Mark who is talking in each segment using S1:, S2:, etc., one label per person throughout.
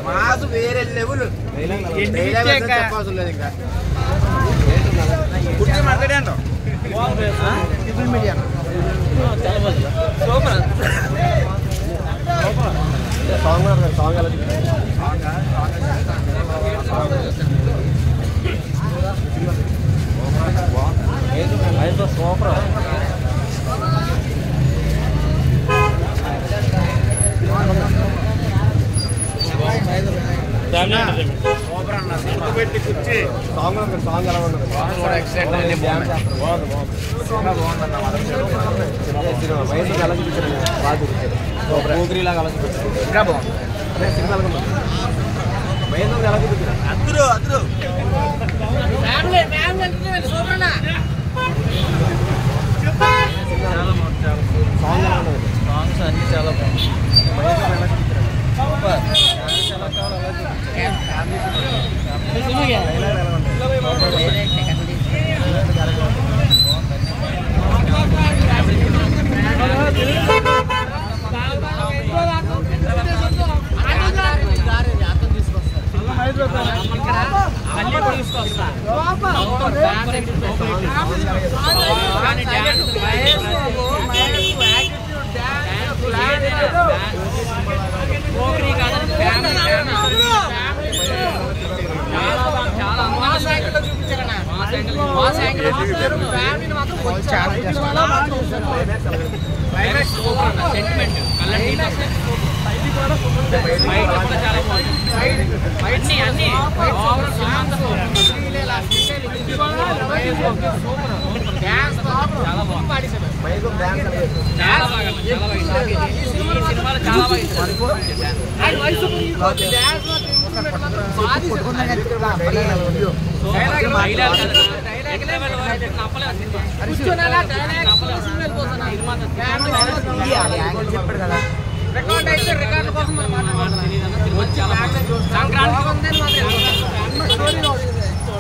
S1: mass వేరే level చెప్పాల్సిన లేదు ఇంకా కుర్చీ మాట్లాడే అంటాం సూపర్ పెట్టి కూర్చి సాంగ్ ఎలా ఉండదు వయసు ఎలా చూపించారు బాగా అలా చూపించారు ఇంకా బాగుంది అదే సినిమా వయసు ఎలా చూపించారు అందరూ సాంగ్స్ అన్ని చాలా బాగుంది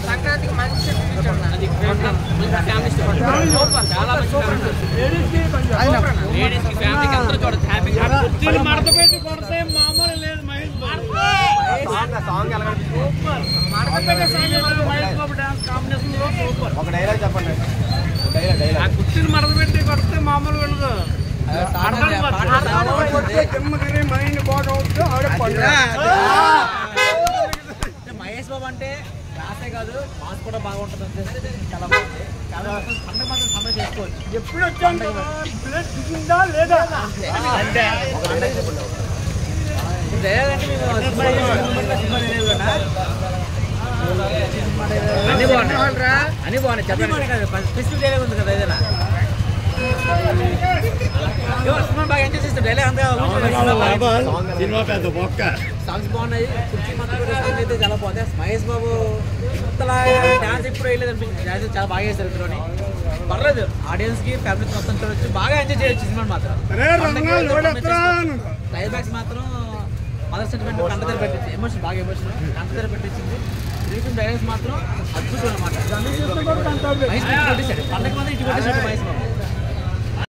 S1: సంక్రాంతికి మంచి ఒక డైలాగ్ చెప్పండి కుర్చీని మడత పెట్టి కొడితే మామూలు వెళ్ళదు మహేష్ బాబు అంటే రాసే కాదు మాస్ కూడా బాగుంటుంది అంటే చాలా బాగుంది చాలా పండుగ మాత్రం సమయం చేసుకోవచ్చు ఎప్పుడు వచ్చాందా లేదా అంటే అన్ని బాగున్నాయి చెప్పండి స్పెసిఫిక్ డైలాగ్ ఉంది కదా ఏదైనా బాగా ఎంజాయ్ చేస్తాం డైలాగ్ అంతా సాంగ్స్ బాగున్నాయి కుర్చీ మాత్రం సాంగ్ అయితే చాలా బాగుంది మహేష్ బాబు ఇంతలా డాన్స్ ఇప్పుడు వేయలేదు అనిపించింది డాన్స్ చాలా బాగా చేస్తారు ఇందులోని పర్లేదు ఆడియన్స్ కి ఫ్యామిలీస్ మొత్తం చూడొచ్చు బాగా ఎంజాయ్ చేయొచ్చు సినిమా మాత్రం క్లైమాక్స్ మాత్రం మదర్ సెంటిమెంట్ కంట దగ్గర పెట్టింది ఎమోషన్ బాగా ఎమోషన్ కంట దగ్గర పెట్టించింది రీసెంట్ డైలాగ్స్ మాత్రం అద్భుతం అనమాట మహేష్ పండుగ మంది ఇటు కొట్టేసాడు మహేష్ బాబు